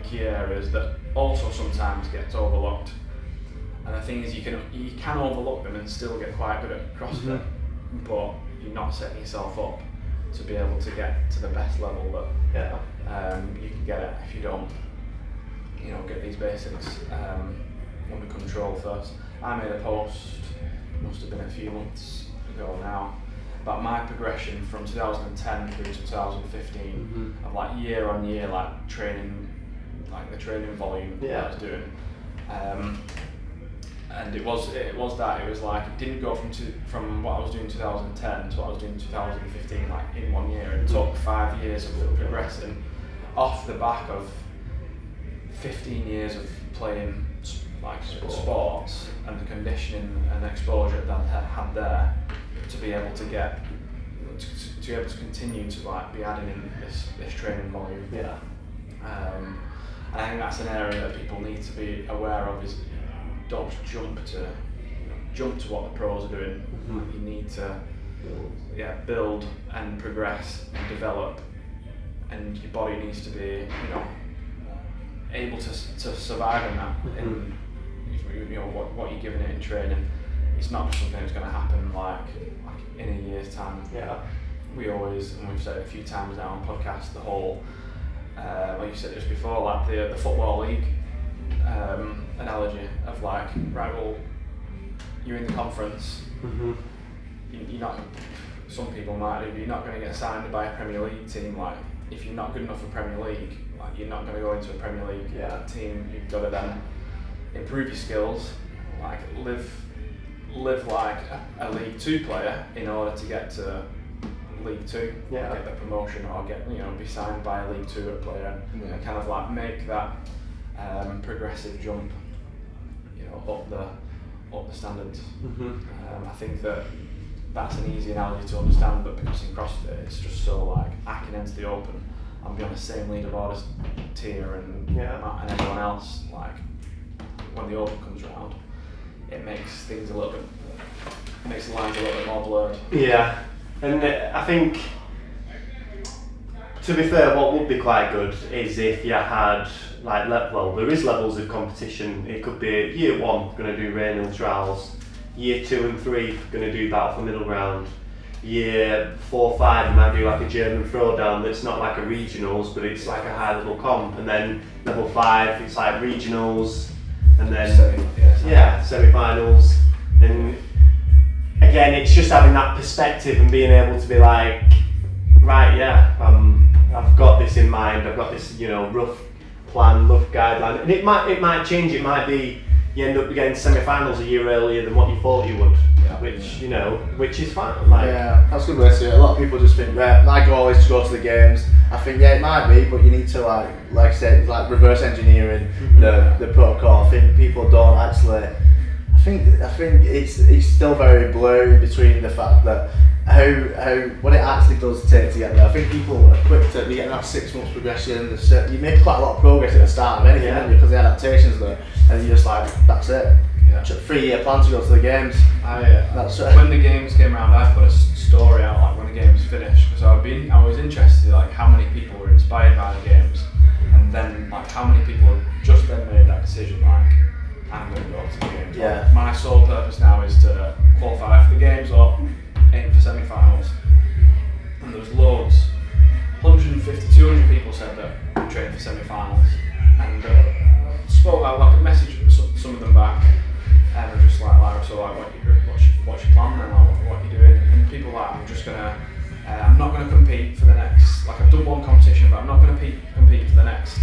key areas that also sometimes get overlooked. And the thing is, you can overlook them and still get quite good at CrossFit, but you're not setting yourself up to be able to get to the best level that you can get at if you don't, get these basics under control first. I made a post, must have been a few months ago now, about my progression from 2010 through to 2015 of like year on year, like training, like the training volume that I was doing. And it was like it didn't go from what I was doing in 2010 to what I was doing in 2015 like in 1 year. It took 5 years of progressing off the back of 15 years of playing like sports and the conditioning and exposure that I had there to be able to get to be able to continue to like be adding in this training volume. And I think that's an area that people need to be aware of, is don't jump to what the pros are doing. You need to build and progress and develop, and your body needs to be able to survive in that. And what you're giving it in training, it's not just something that's going to happen like in a year's time. We always, and we've said it a few times now on podcasts, the whole like you said just before, like the football league analogy of like, right, well, you're in the conference, you're not, some people might, you're not going to get signed by a Premier League team. Like, if you're not good enough for Premier League, like you're not going to go into a Premier League team. You've got to then improve your skills, like live like a League 2 player in order to get to League 2, get the promotion, or get be signed by a League 2 player, and kind of like make that progressive jump, up the standards. I think that's an easy analogy to understand, but because in CrossFit it's just so like, I can enter the open, I'll be on the same leaderboard as tier and everyone else. Like, when the open comes around, it makes things makes the lines a little bit more blurred. And I think, to be fair, what would be quite good is if you had like, there is levels of competition. It could be year 1 going to do Rainhill trials, year 2 and 3 going to do battle for middle ground, year 4, 5 you might do like a German throwdown that's not like a regionals, but it's like a high level comp, and then level 5 it's like regionals, and then semi-finals. And again, it's just having that perspective and being able to be like, right, I've got this in mind, I've got this rough plan, rough guideline, and it might change. It might be you end up getting semi-finals a year earlier than what you thought you would, which is fine. Like, that's a good way to see it. A lot of people just think, my goal is to go to the games. I think it might be, but you need to like I said, like reverse engineering the protocol. I think people don't actually. I think it's still very blurry between the fact that how what it actually does take to get there. I think people are quick to be getting that 6 months progression. You make quite a lot of progress at the start of anything, don't you? Because the adaptation's there, and you're just like, that's it. 3-year plan to go to the games. When the games came around, I put a story out like when the games finished, because I was interested like how many people were inspired by the games, and then like how many people have just then made that decision like, I'm going to go to the games. My sole purpose now is to qualify for the games or aim for semi-finals. And there was loads, 150, 200 people said that I'm training for semi-finals. And spoke out like a message some of them back, and I'm just like, so like, what's your plan then? Like, what are you doing? And people like, I'm not going to compete for the next, like I've done one competition, but I'm not going to compete for the next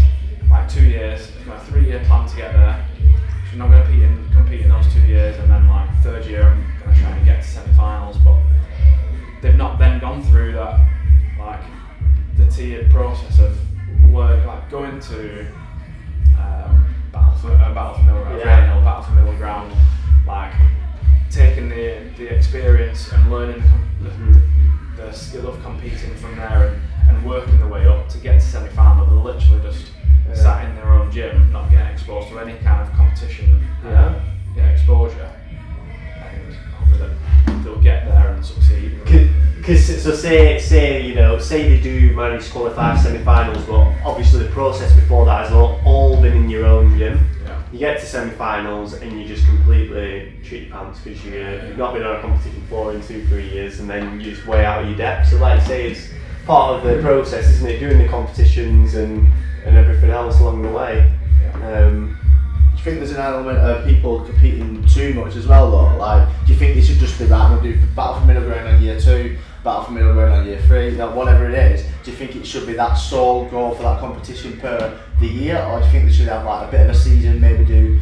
like 2 years. I've got a 3-year plan to get there. I'm not going to compete in those 2 years, and then like 3rd year I'm going to try and get to semi-finals, but they've not then gone through that like the tiered process of work, like going to battle for middle ground, battle for middle ground, like taking the experience and learning the skill of competing from there and working the way up to get to semi-final. They're literally just sat in their own gym, not getting exposed to any kind of competition, exposure, and hopefully they'll get there and succeed. Because So say they do manage to qualify for semi-finals, but obviously the process before that has all been in your own gym. Yeah. You get to semi-finals and you just completely shit your pants because you've not been on a competition floor in 2-3 years, and then you just way out of your depth. So like you say, it's part of the process, isn't it? Doing the competitions and everything else along the way. Yeah. Do you think there's an element of people competing too much as well though? Like, do you think they should just be right, we'll do battle for middle ground on year 2, battle for middle ground on year 3, whatever it is? Do you think it should be that sole goal for that competition per the year, or do you think they should have like a bit of a season, maybe do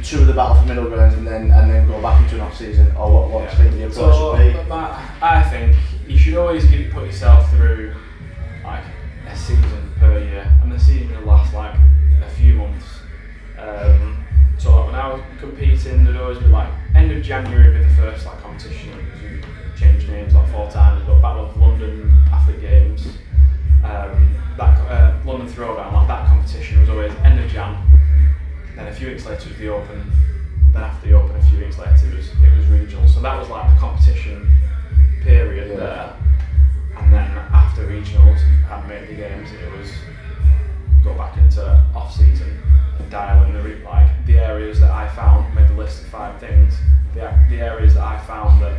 2 of the battle for middle grounds and then go back into an off season, or what do you think the approach should be? I think you should always put yourself through like a season per year, and the season will last like a few months. So like when I was competing, there'd always be like end of January would be the first like competition, because you change names like 4 times. But Battle of London Athlete Games, London Throwdown, like that competition was always end of Jan. Then a few weeks later was the Open. Then after the Open, a few weeks later it was regional. So that was like the competition period there. And then after regionals, had made the games, it was go back into off season and dial in the areas that I found, made the list of 5 things, the areas that I found that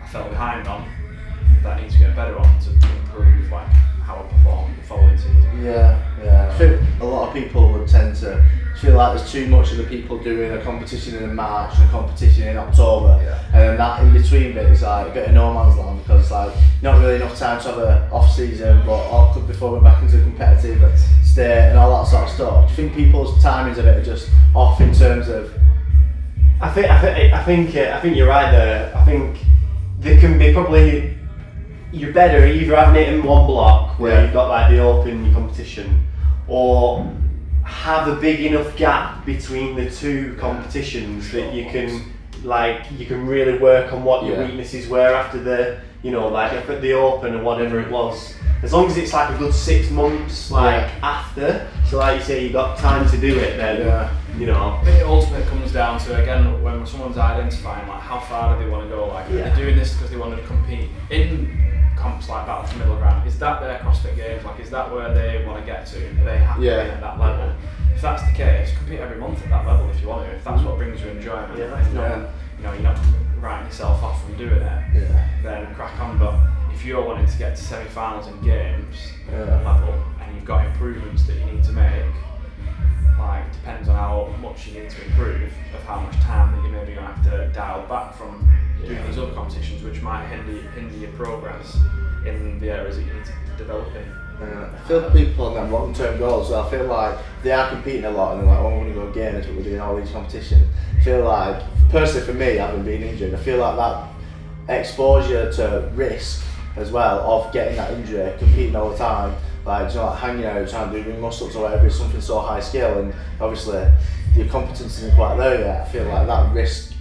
I fell behind on, that I need to get better on to improve like how I perform the following season. Yeah. I think a lot of people would tend to feel like there's too much of the people doing a competition in March and a competition in October, and then that in between bit is like a bit of no man's land, because it's like not really enough time to have an off season, but awkward before we're back into competitive state and all that sort of stuff. Do you think people's timings of it are just off in terms of? I think you're right there. I think there can be probably, you're better either having it in one block where you've got like the open competition, or have a big enough gap between the 2 competitions that you can really work on what your weaknesses were after the, like if at the Open or whatever it was. As long as it's like a good 6 months after, so like you say, you got time to do it then, I think it ultimately comes down to, again, when someone's identifying like how far do they want to go, like are they doing this because they want to compete in comps like Battle for Middle Ground? Is that their CrossFit Games? Like, is that where they want to get to? Are they happy being at that level? If that's the case, compete every month at that level if you want to. If that's what brings you enjoyment, you're not writing yourself off from doing it, then crack on. But if you're wanting to get to semi-finals in games level, and you've got improvements that you need to make, like depends on how much you need to improve, of how much time that you maybe going to have to dial back from doing these other competitions, which might hinder your progress in the areas that you need to develop in. I feel people on them long-term goals, so I feel like they are competing a lot and they're like, oh, I want to go games, but we're doing all these competitions. I feel like, personally for me, having been injured, I feel like that exposure to risk as well of getting that injury, competing all the time, like hanging out, trying to do ring muscles or whatever, is something so high skill, and obviously your competence isn't quite there yet. I feel like that risk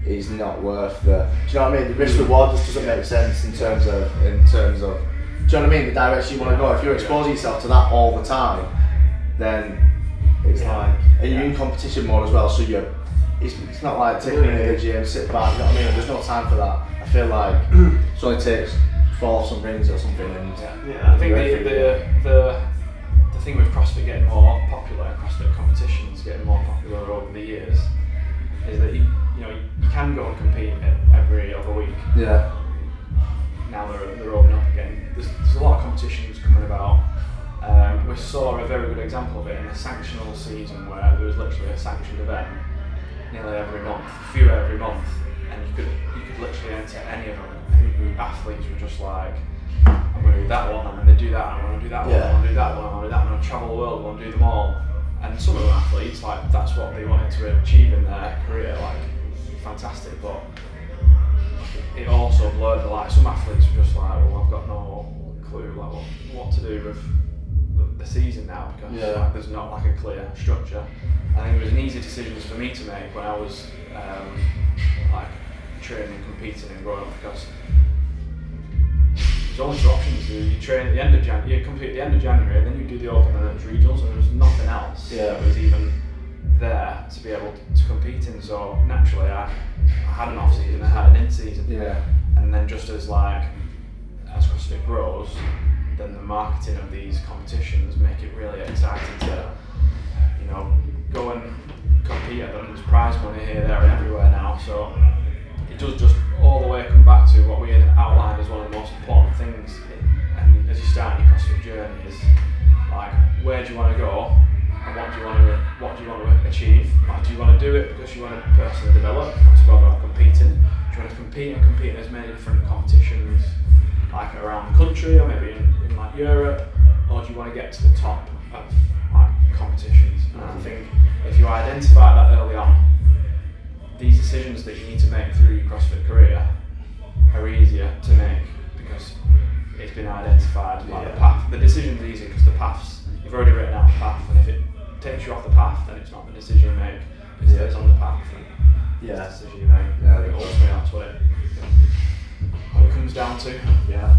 is not worth the. Do you know what I mean? The risk reward just doesn't make sense in terms of. Do you know what I mean? The direction you want to go. If you're exposing yourself to that all the time, then it's like, and you're in competition mode as well. So it's not like taking in the gym, sit back. You know what I mean? There's no time for that. I feel like it only takes fall off some rings or something. And I think the thing with CrossFit getting more popular, CrossFit competitions getting more popular over the years, is that you can go and compete every other week. Yeah. Now they're opening up again. There's a lot of competitions coming about. We saw a very good example of it in the sanctional season, where there was literally a sanctioned event nearly every month, a few every month, and you could literally enter any of them. Athletes were just like, I'm going to do that one, I'm going to do that, I'm going to do that one, I'm going to do that one, I'm going to do that, I'm going to travel the world, I'm going to do them all. And some of the athletes, like, that's what they wanted to achieve in their career, like, fantastic, but it also blurred the line. Some athletes were just like, well, I've got no clue like what to do with the season now, because like, there's not like a clear structure. I think it was an easy decision for me to make when I was like training and competing and growing up, because there's only 2 options. You train at the end of January, you compete at the end of January, and then you do the Open and then it's regionals, and there was nothing else that was even there to be able to compete in. So naturally I had an off season, I had an in season, and then just as like as CrossFit grows, then the marketing of these competitions make it really exciting to, you know, go and compete at them. There's prize money here, there and everywhere now, so it does just all the way come back to what we had outlined as one of the most important things, and as you start your CrossFit journey, is like, where do you want to go and what do you want to achieve? Like, do you want to do it because you want to personally develop, to go about competing? Do you want to compete in as many different competitions like around the country or maybe in like Europe, or do you want to get to the top of like competitions? And I think if you identify that early on, these decisions that you need to make through your CrossFit career are easier to make because it's been identified. Like the path, the decision's easy because the paths, you've already written out the path, and if it takes you off the path, then it's not the decision you make. If it stays on the path, then it's the decision you make. Yeah, I think ultimately that's what it comes down to. Yeah.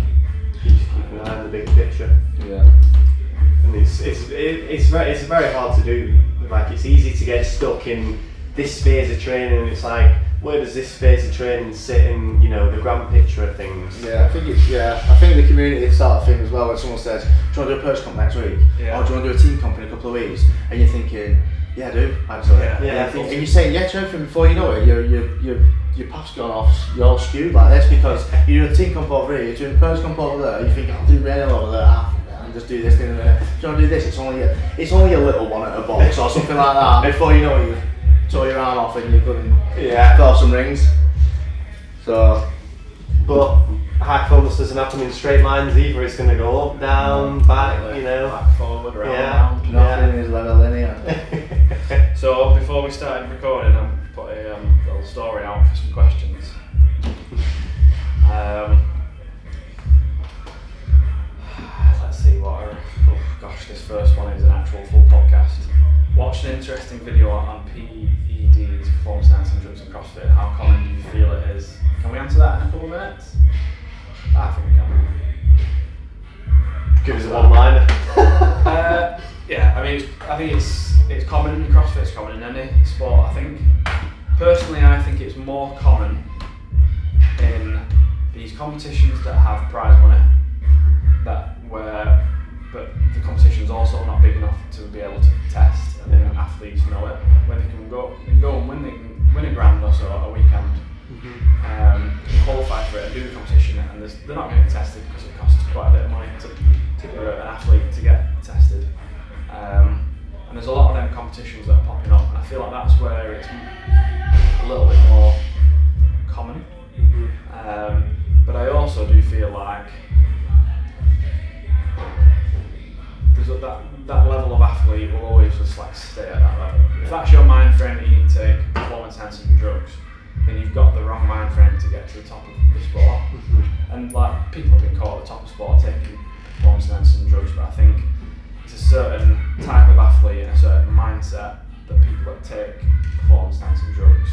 Just keep an eye on the big picture. Yeah. And it's very hard to do. Like, it's easy to get stuck in this phase of training, and it's like, where does this phase of training sit in, you know, the grand picture of things? Yeah, I think the community sort of thing as well. When someone says, "Do you want to do a purse comp next week?" Or "Do you want to do a team comp in a couple of weeks?" and you're thinking, "Yeah, I do, actually." Yeah. And you're saying yeah to everything before you know it. Your path's gone off. You're all skewed like this because you're doing a team comp over here, you're doing a purse comp over there. You think, "I'll do rail over there." And just do this thing in a minute. Do you want to do this? It's only a little one at a box or something like that. Before you know it, you've tore your arm off and you've done got some rings. So, but high performance doesn't happen in straight lines either. It's going to go up, down, back, you know, back, forward, round. Nothing is level linear. So before we started recording, I put a little story out for some questions. Let's see this first one is an actual full podcast. Watched an interesting video on PEDs, performance enhancing drugs in CrossFit. How common do you feel it is? Can we answer that in a couple of minutes? I think we can. Give us a one-liner. Yeah, I mean, I think it's common in CrossFit. It's common in any sport. I think personally, I think it's more common in these competitions that have prize money, but the competition's also not big enough to be able to test, and athletes know it. When they can go and win a grand or so a weekend, qualify for it and do the competition, and they're not going to get tested because it costs quite a bit of money for an athlete to get tested. And there's a lot of them competitions that are popping up, and I feel like that's where it's a little bit more common. But I also do feel like there's that level of athlete will always just like stay at that level. If that's your mind frame that you need to take performance enhancing drugs, then you've got the wrong mind frame to get to the top of the sport. And like, people have been caught at the top of sport taking performance enhancing drugs, but I think it's a certain type of athlete and a certain mindset that people that take performance enhancing drugs,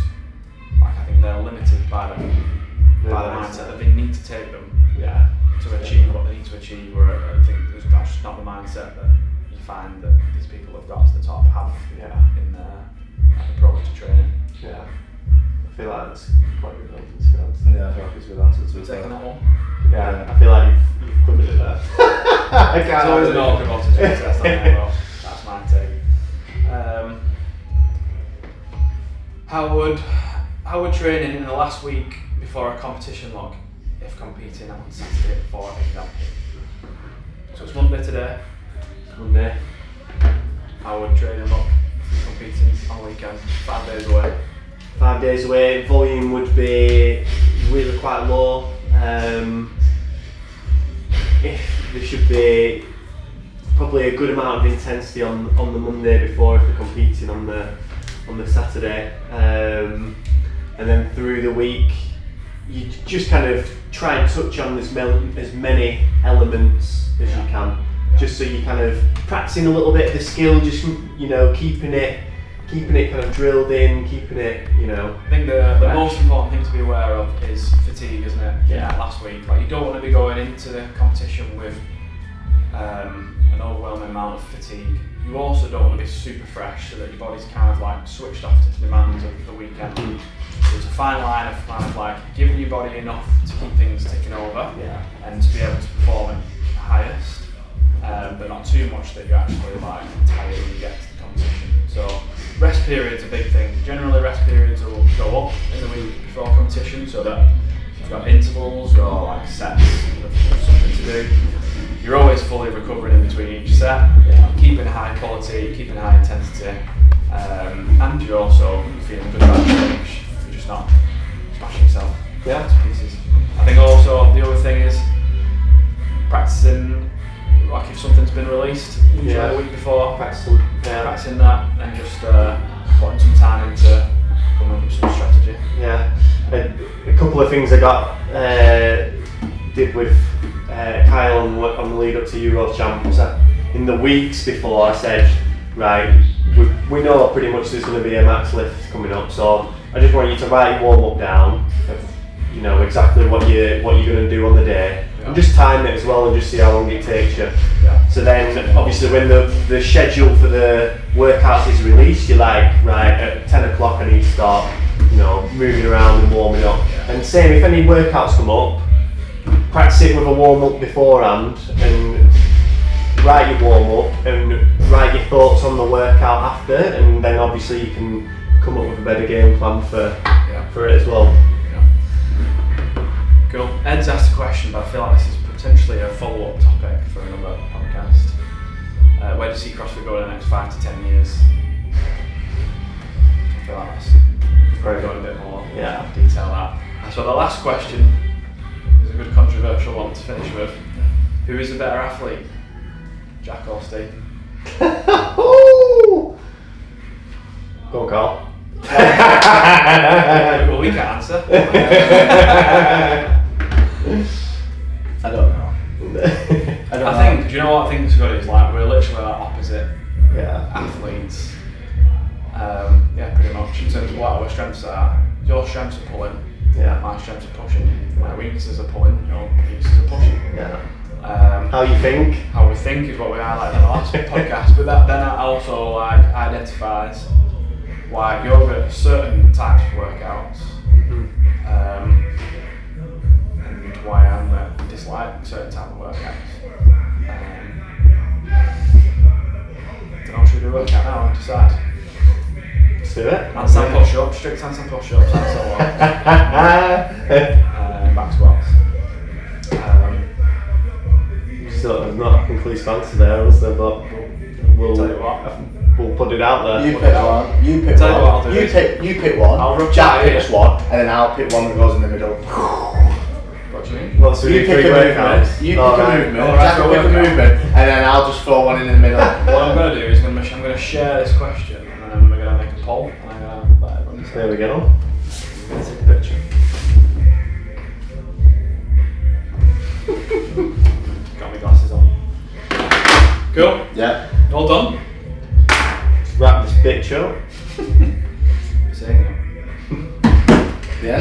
like, I think they're limited by the mindset that they need to take them to achieve what they need to achieve, or I think that's just not the mindset that you find that these people that have got to the top have in their approach to training. Yeah. I feel like that's quite a good answer. Yeah, I think it's a good answer to Taking that one? Yeah, I feel like you've covered it there. I can't. It's always an awkward one to do a test on there, but that's my take. How would training in the last week before a competition look if competing on Saturday, for example? So it's Monday today. Monday. How would training look if competing on the weekend, 5 days away? 5 days away, volume would be really quite low. There should be probably a good amount of intensity on the Monday before if we're competing on the Saturday, and then through the week you just kind of try and touch on as many elements as you can, just so you kind of practicing a little bit of the skill, just keeping it kind of drilled in, keeping it, I think the most important thing to be aware of is fatigue, isn't it? Yeah. Last week, like, you don't want to be going into the competition with an overwhelming amount of fatigue. You also don't want to be super fresh so that your body's kind of like switched off to the demands of the weekend. there's a fine line of kind of like giving your body enough to keep things ticking over and to be able to perform at highest, but not too much that you're actually like tired when you get to the competition. So rest periods are a big thing. Generally rest periods will go up in the week before competition, so that if you've got intervals or like sets of something to do, you're always fully recovering in between each set, keeping high quality, keeping high intensity, and you're also feeling good about the finish. You're just not smashing yourself to pieces. I think also the other thing is practicing, like if something's been released usually a week before, practicing that and just putting some time into coming up with some strategy. Yeah, a couple of things I got did with Kyle on the lead up to Euro Champs. In the weeks before, I said, right, we know pretty much there's going to be a max lift coming up, so I just want you to write your warm up down, you know exactly what you're going to do on the day, and just time it as well, and just see how long it takes you. So then, obviously, when the schedule for the workouts is released, you're like, right, at 10 o'clock I need to start, you know, moving around and warming up. And same, if any workouts come up, practice it with a warm up beforehand, and write your warm up and write your thoughts on the workout after, and then obviously you can come up with a better game plan for it as well. Cool. Ed's asked a question, but I feel like this is potentially a follow-up topic for another podcast. Where do you see CrossFit go in the next 5 to 10 years? I feel like that's probably going a bit more detail that. So the last question is a good controversial one to finish with. Who is a better athlete, Jack or Steve? Go on, Carl. Well, we can't answer. I don't know. I think, do you know what I think is good is like we're literally like opposite athletes. Pretty much in terms of what our strengths are. Your strengths are pulling, my strengths are pushing. My weaknesses are pulling, your weaknesses are pushing. How you think? How we think is what we highlighted in the last podcast, but that then also like identifies why you're good at certain types of workouts, and why I'm dislike certain type of workouts. Don't know, should we do a workout now and decide? Let's do it. Handstand push-ups, strict handstand push-ups, and so on. Back squats. So there's not a conclusive answer there, is there? But we'll Tell you what. We'll put it out there. You pick one. You pick Tell you what one. I'll do. You pick one. I'll rub Jack that picks one, and then I'll pick one that goes in the middle. What do you mean? Well, so You we pick a do movement. You pick a movement. Alright, Jack so will pick a workout. movement, and then I'll just throw one in the middle. What I'm going to do is I'm going to share this question, and then we're going to make a poll, and I'm going to let everyone decide. There we go. I'm going to take a picture. Got my glasses on. Cool. Yeah. All done? Let's wrap this bitch up.